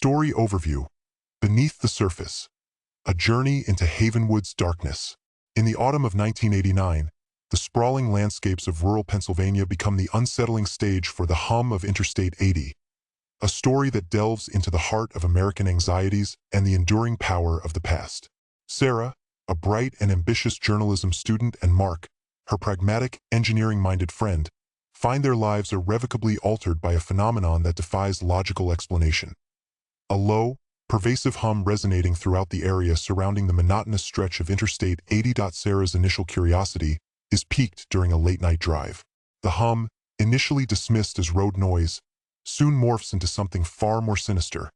Story overview. Beneath the surface. A journey into Havenwood's darkness. In the autumn of 1989, the sprawling landscapes of rural Pennsylvania become the unsettling stage for the hum of Interstate 80, a story that delves into the heart of American anxieties and the enduring power of the past. Sarah, a bright and ambitious journalism student, and Mark, her pragmatic, engineering-minded friend, find their lives irrevocably altered by a phenomenon that defies logical explanation. A low, pervasive hum resonating throughout the area surrounding the monotonous stretch of Interstate 80. Sarah's initial curiosity is piqued during a late-night drive. The hum, initially dismissed as road noise, soon morphs into something far more sinister,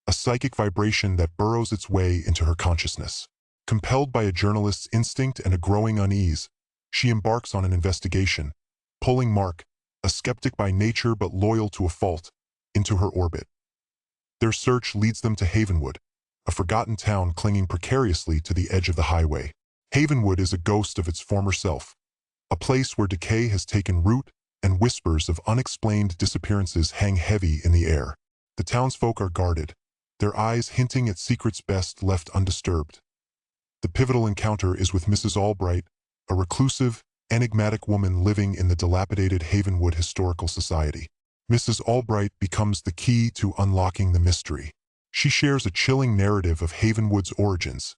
a psychic vibration that burrows its way into her consciousness. Compelled by a journalist's instinct and a growing unease, she embarks on an investigation, pulling Mark, a skeptic by nature but loyal to a fault, into her orbit. Their search leads them to Havenwood, a forgotten town clinging precariously to the edge of the highway. Havenwood is a ghost of its former self, a place where decay has taken root and whispers of unexplained disappearances hang heavy in the air. The townsfolk are guarded, their eyes hinting at secrets best left undisturbed. The pivotal encounter is with Mrs. Albright, a reclusive, enigmatic woman living in the dilapidated Havenwood Historical Society. Mrs. Albright becomes the key to unlocking the mystery. She shares a chilling narrative of Havenwood's origins,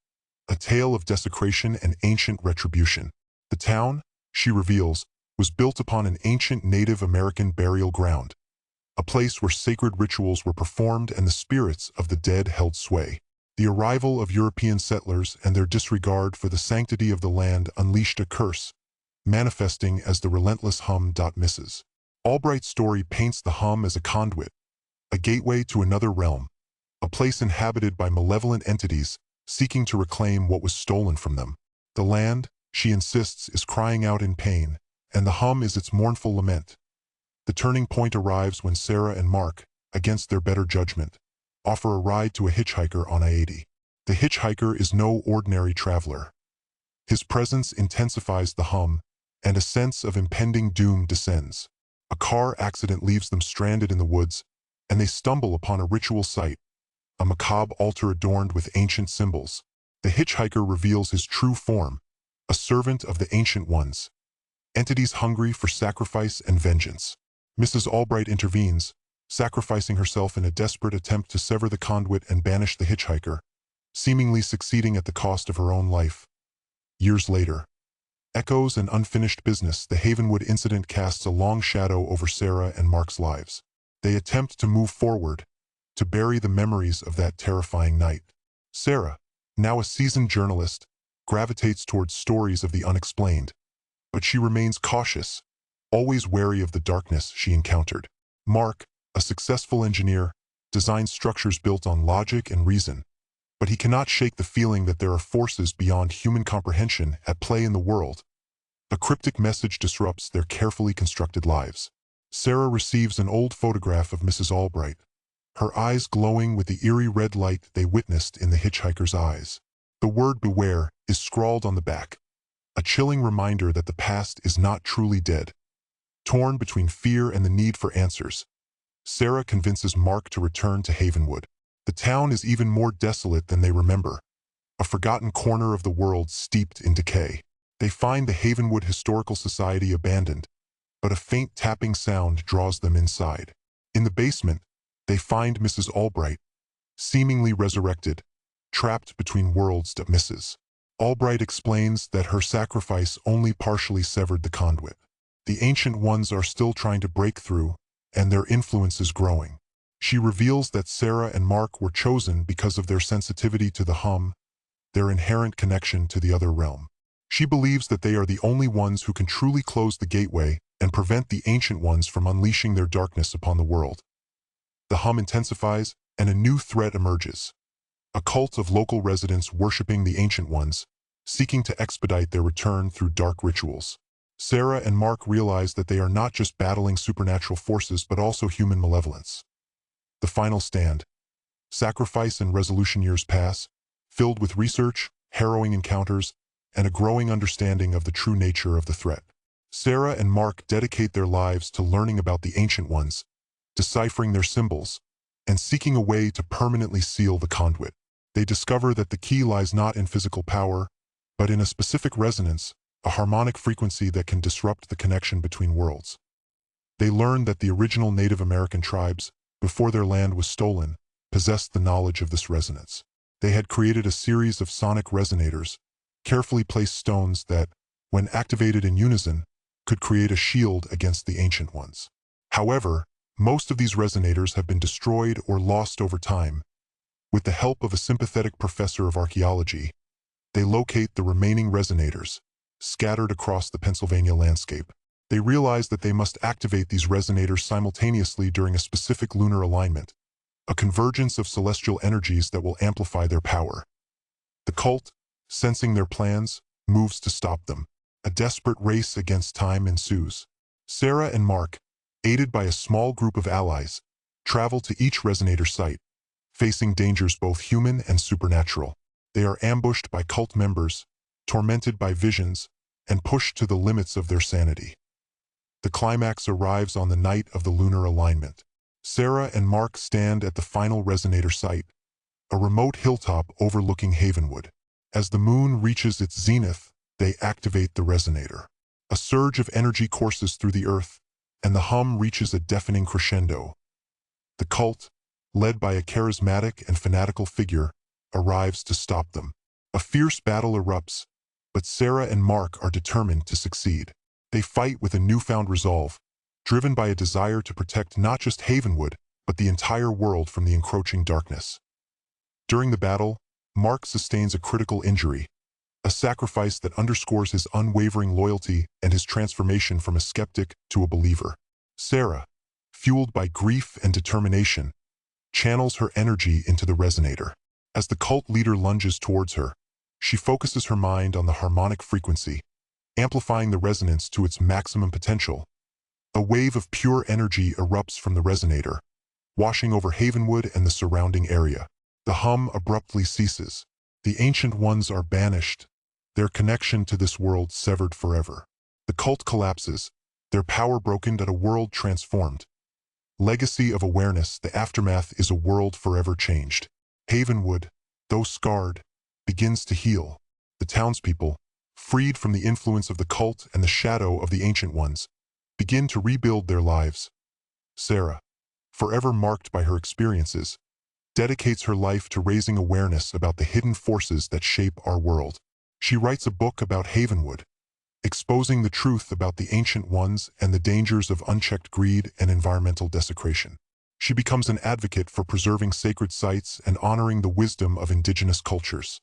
a tale of desecration and ancient retribution. The town, she reveals, was built upon an ancient Native American burial ground, a place where sacred rituals were performed and the spirits of the dead held sway. The arrival of European settlers and their disregard for the sanctity of the land unleashed a curse, manifesting as the relentless hum. Mrs. Albright's story paints the hum as a conduit, a gateway to another realm, a place inhabited by malevolent entities seeking to reclaim what was stolen from them. The land, she insists, is crying out in pain, and the hum is its mournful lament. The turning point arrives when Sarah and Mark, against their better judgment, offer a ride to a hitchhiker on I-80. The hitchhiker is no ordinary traveler. His presence intensifies the hum, and a sense of impending doom descends. A car accident leaves them stranded in the woods, and they stumble upon a ritual site, a macabre altar adorned with ancient symbols. The hitchhiker reveals his true form, a servant of the Ancient Ones, entities hungry for sacrifice and vengeance. Mrs. Albright intervenes, sacrificing herself in a desperate attempt to sever the conduit and banish the hitchhiker, seemingly succeeding at the cost of her own life. Years later, echoes and unfinished business, the Havenwood incident casts a long shadow over Sarah and Mark's lives. They attempt to move forward, to bury the memories of that terrifying night. Sarah, now a seasoned journalist, gravitates towards stories of the unexplained, but she remains cautious, always wary of the darkness she encountered. Mark, a successful engineer, designs structures built on logic and reason, but he cannot shake the feeling that there are forces beyond human comprehension at play in the world. A cryptic message disrupts their carefully constructed lives. Sarah receives an old photograph of Mrs. Albright, her eyes glowing with the eerie red light they witnessed in the hitchhiker's eyes. The word "beware" is scrawled on the back, a chilling reminder that the past is not truly dead. Torn between fear and the need for answers, Sarah convinces Mark to return to Havenwood. The town is even more desolate than they remember, a forgotten corner of the world steeped in decay. They find the Havenwood Historical Society abandoned, but a faint tapping sound draws them inside. In the basement, they find Mrs. Albright, seemingly resurrected, trapped between worlds. Mrs. Albright explains that her sacrifice only partially severed the conduit. The Ancient Ones are still trying to break through, and their influence is growing. She reveals that Sarah and Mark were chosen because of their sensitivity to the hum, their inherent connection to the other realm. She believes that they are the only ones who can truly close the gateway and prevent the Ancient Ones from unleashing their darkness upon the world. The hum intensifies, and a new threat emerges. A cult of local residents worshipping the Ancient Ones, seeking to expedite their return through dark rituals. Sarah and Mark realize that they are not just battling supernatural forces but also human malevolence. The final stand. Sacrifice and resolution. Years pass, filled with research, harrowing encounters, and a growing understanding of the true nature of the threat. Sarah and Mark dedicate their lives to learning about the Ancient Ones, deciphering their symbols, and seeking a way to permanently seal the conduit. They discover that the key lies not in physical power, but in a specific resonance, a harmonic frequency that can disrupt the connection between worlds. They learn that the original Native American tribes, before their land was stolen, possessed the knowledge of this resonance. They had created a series of sonic resonators, carefully placed stones that, when activated in unison, could create a shield against the ancient ones. However, most of these resonators have been destroyed or lost over time. With the help of a sympathetic professor of archaeology, they locate the remaining resonators, scattered across the Pennsylvania landscape. They realize that they must activate these resonators simultaneously during a specific lunar alignment, a convergence of celestial energies that will amplify their power. The cult, sensing their plans, moves to stop them. A desperate race against time ensues. Sarah and Mark, aided by a small group of allies, travel to each resonator site, facing dangers both human and supernatural. They are ambushed by cult members, tormented by visions, and pushed to the limits of their sanity. The climax arrives on the night of the lunar alignment. Sarah and Mark stand at the final resonator site, a remote hilltop overlooking Havenwood. As the moon reaches its zenith, they activate the resonator. A surge of energy courses through the earth, and the hum reaches a deafening crescendo. The cult, led by a charismatic and fanatical figure, arrives to stop them. A fierce battle erupts, but Sarah and Mark are determined to succeed. They fight with a newfound resolve, driven by a desire to protect not just Havenwood, but the entire world from the encroaching darkness. During the battle, Mark sustains a critical injury, a sacrifice that underscores his unwavering loyalty and his transformation from a skeptic to a believer. Sarah, fueled by grief and determination, channels her energy into the resonator. As the cult leader lunges towards her, she focuses her mind on the harmonic frequency, amplifying the resonance to its maximum potential. A wave of pure energy erupts from the resonator, washing over Havenwood and the surrounding area. The hum abruptly ceases. The ancient ones are banished, their connection to this world severed forever. The cult collapses, their power broken and a world transformed. Legacy of awareness, the aftermath is a world forever changed. Havenwood, though scarred, begins to heal. The townspeople, freed from the influence of the cult and the shadow of the ancient ones, begin to rebuild their lives. Sarah, forever marked by her experiences, dedicates her life to raising awareness about the hidden forces that shape our world. She writes a book about Havenwood, exposing the truth about the ancient ones and the dangers of unchecked greed and environmental desecration. She becomes an advocate for preserving sacred sites and honoring the wisdom of indigenous cultures.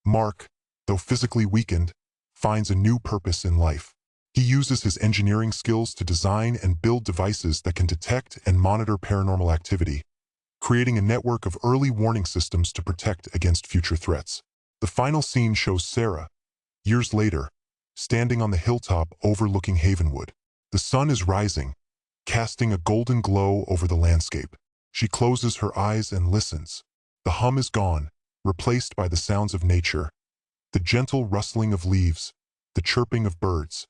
Mark, though physically weakened, finds a new purpose in life. He uses his engineering skills to design and build devices that can detect and monitor paranormal activity, creating a network of early warning systems to protect against future threats. The final scene shows Sarah, years later, standing on the hilltop overlooking Havenwood. The sun is rising, casting a golden glow over the landscape. She closes her eyes and listens. The hum is gone, replaced by the sounds of nature, the gentle rustling of leaves, the chirping of birds.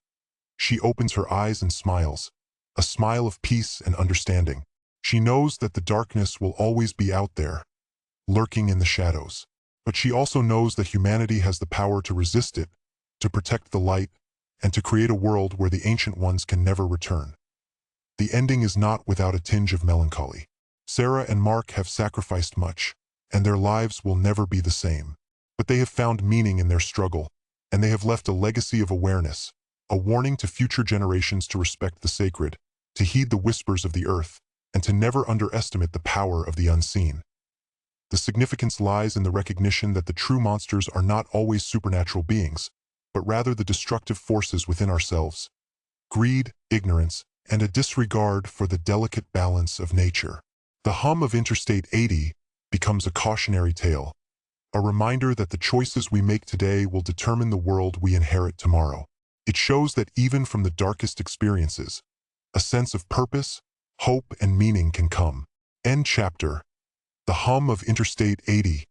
She opens her eyes and smiles, a smile of peace and understanding. She knows that the darkness will always be out there, lurking in the shadows. But she also knows that humanity has the power to resist it, to protect the light, and to create a world where the ancient ones can never return. The ending is not without a tinge of melancholy. Sarah and Mark have sacrificed much, and their lives will never be the same. But they have found meaning in their struggle, and they have left a legacy of awareness, a warning to future generations to respect the sacred, to heed the whispers of the earth, and to never underestimate the power of the unseen. The significance lies in the recognition that the true monsters are not always supernatural beings, but rather the destructive forces within ourselves: greed, ignorance, and a disregard for the delicate balance of nature. The hum of Interstate 80 becomes a cautionary tale, a reminder that the choices we make today will determine the world we inherit tomorrow. It shows that even from the darkest experiences, a sense of purpose, hope, and meaning can come. End chapter. The hum of Interstate 80.